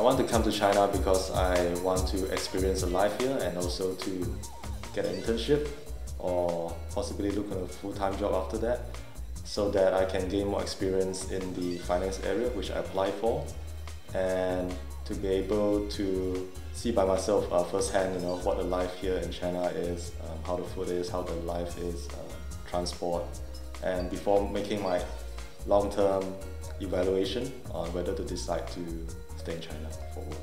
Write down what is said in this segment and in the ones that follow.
I want to come to China because I want to experience a life here and also to get an internship or possibly look at a full-time job after that, so that I can gain more experience in the finance area which I apply for, and to be able to see by myself firsthand, what the life here in China is, how the food is, how the life is, transport, and before making my long-term evaluation on whether to decide to stay in China for work.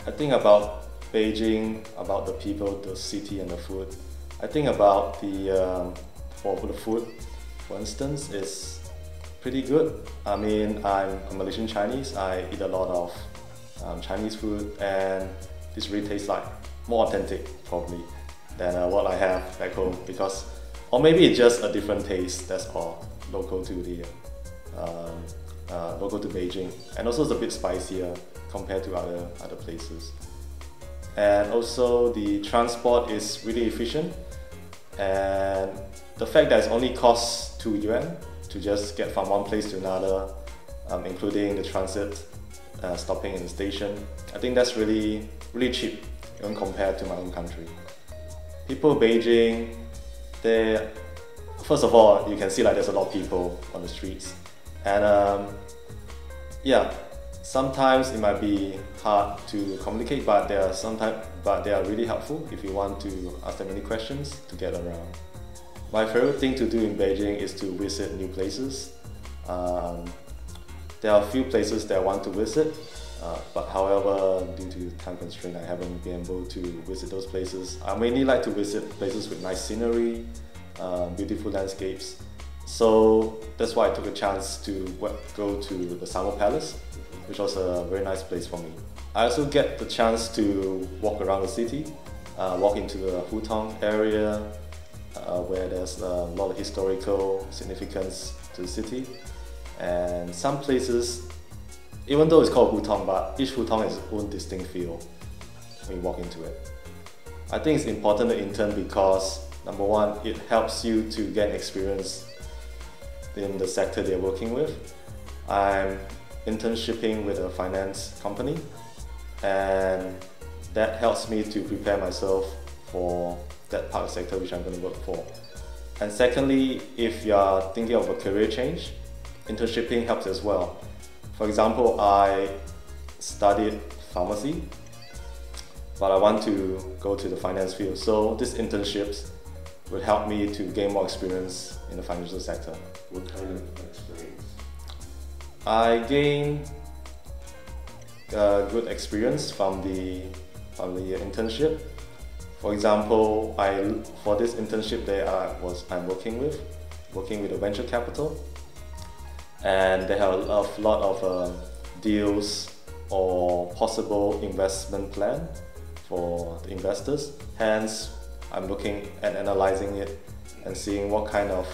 I think about Beijing, about the people, the city and the food. I think about for the food, for instance, is pretty good. I mean, I'm a Malaysian Chinese. I eat a lot of Chinese food, and this really tastes like more authentic probably than what I have back home, or maybe it's just a different taste, that's all, local to Beijing, and also it's a bit spicier compared to other places. And also the transport is really efficient, and the fact that it only costs 2 yuan to just get from one place to another, including the transit, stopping in the station, I think that's really cheap when compared to my own country. People in Beijing, first of all, you can see there's a lot of people on the streets, and yeah, sometimes it might be hard to communicate, but they are really helpful if you want to ask them any questions to get around. My favorite thing to do in Beijing is to visit new places. There are a few places that I want to visit, but however, due to time constraint, I haven't been able to visit those places. I mainly like to visit places with nice scenery, beautiful landscapes. So that's why I took a chance to go to the Summer Palace, which was a very nice place for me. I also get the chance to walk around the city, walk into the Hutong area, where there's a lot of historical significance to the city. And some places, even though it's called Hutong, but each Hutong has its own distinct feel when you walk into it. I think it's important to intern because, number one, it helps you to get experience in the sector they're working with. I'm internshipping with a finance company, and that helps me to prepare myself for that part of the sector which I'm going to work for. And secondly, if you are thinking of a career change, internshipping helps as well. For example, I studied pharmacy, but I want to go to the finance field, so these internships would help me to gain more experience in the financial sector. What kind of experience? I gained good experience from the internship. For example, for this internship that I'm working with a venture capital, and they have a lot of deals or possible investment plan for the investors. Hence, I'm looking at analyzing it and seeing what kind of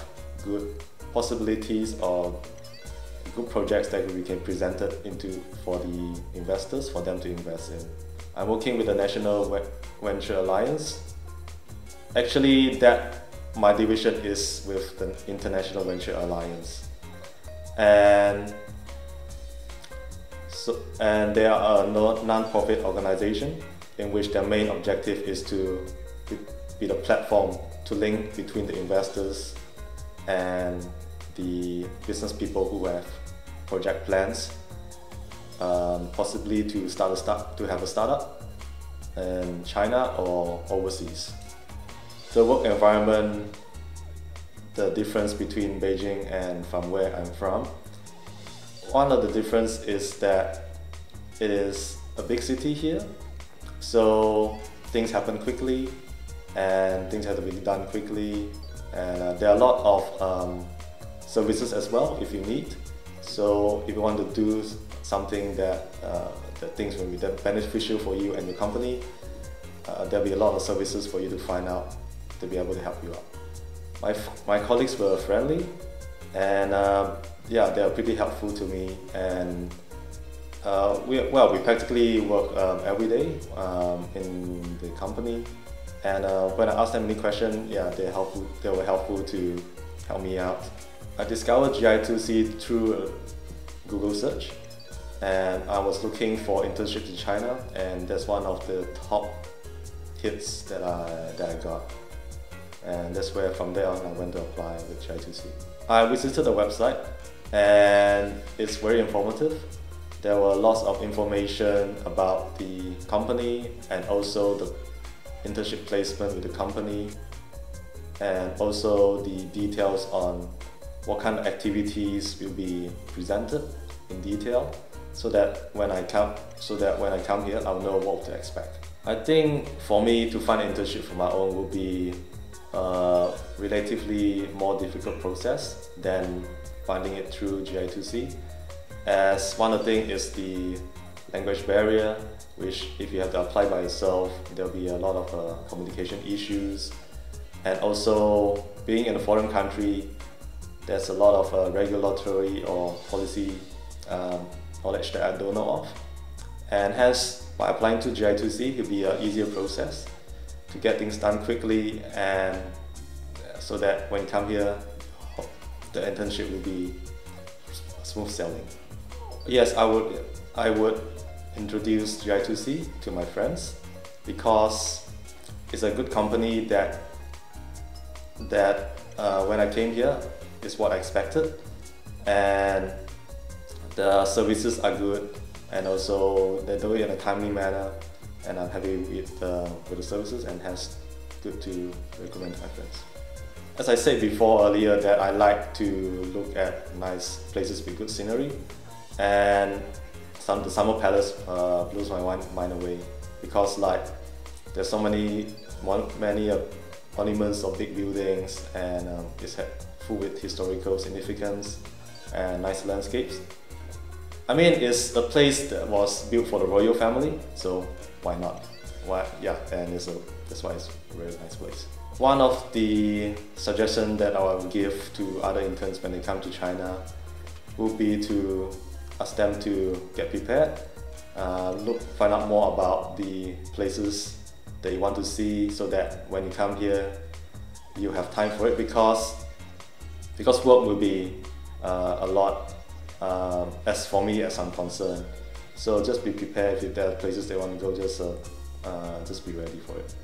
good possibilities or good projects that we can present it for the investors, for them to invest in. I'm working with the National Venture Alliance. Actually, my division is with the International Venture Alliance, and they are a non-profit organization in which their main objective is to be the platform to link between the investors and the business people who have project plans, possibly to have a startup in China or overseas. The work environment, the difference between Beijing and from where I'm from, one of the difference is that it is a big city here, so things happen quickly and things have to be done quickly, and there are a lot of services as well if you need. So if you want to do something that things will be beneficial for you and your company, there'll be a lot of services for you to find out to be able to help you out. My colleagues were friendly, and yeah, they are pretty helpful to me, and we practically work every day in the company, and when I ask them any question, yeah, they were helpful to help me out. I discovered Gi2C through a Google search, and I was looking for internships in China, and that's one of the top hits that I got. And that's where from there on I went to apply with Gi2C. I visited the website and it's very informative. There were lots of information about the company and also the internship placement with the company, and also the details on what kind of activities will be presented in detail, so that when I come here, I'll know what to expect. I think for me to find an internship for my own will be a relatively more difficult process than finding it through Gi2C, as one of the things is the language barrier, which if you have to apply by yourself, there'll be a lot of communication issues, and also being in a foreign country, there's a lot of regulatory or policy knowledge that I don't know of, and hence by applying to Gi2C, it'll be an easier process to get things done quickly, and so that when you come here, the internship will be smooth sailing. Yes, I would introduce Gi2C to my friends, because it's a good company that when I came here is what I expected, and the services are good, and also they do it in a timely manner, and I'm happy with the services, and hence good to recommend to my friends. As I said before earlier, that I like to look at nice places with good scenery, and the Summer Palace blows my mind away, because like there's so many monuments of big buildings, and it's full with historical significance and nice landscapes. I mean, it's a place that was built for the royal family, so why not? Yeah, and that's why it's a very nice place. One of the suggestions that I would give to other interns when they come to China would be to ask them to get prepared, find out more about the places that you want to see, so that when you come here, you have time for it, because work will be a lot, as for me as I'm concerned. So just be prepared. If there are places they want to go, just be ready for it.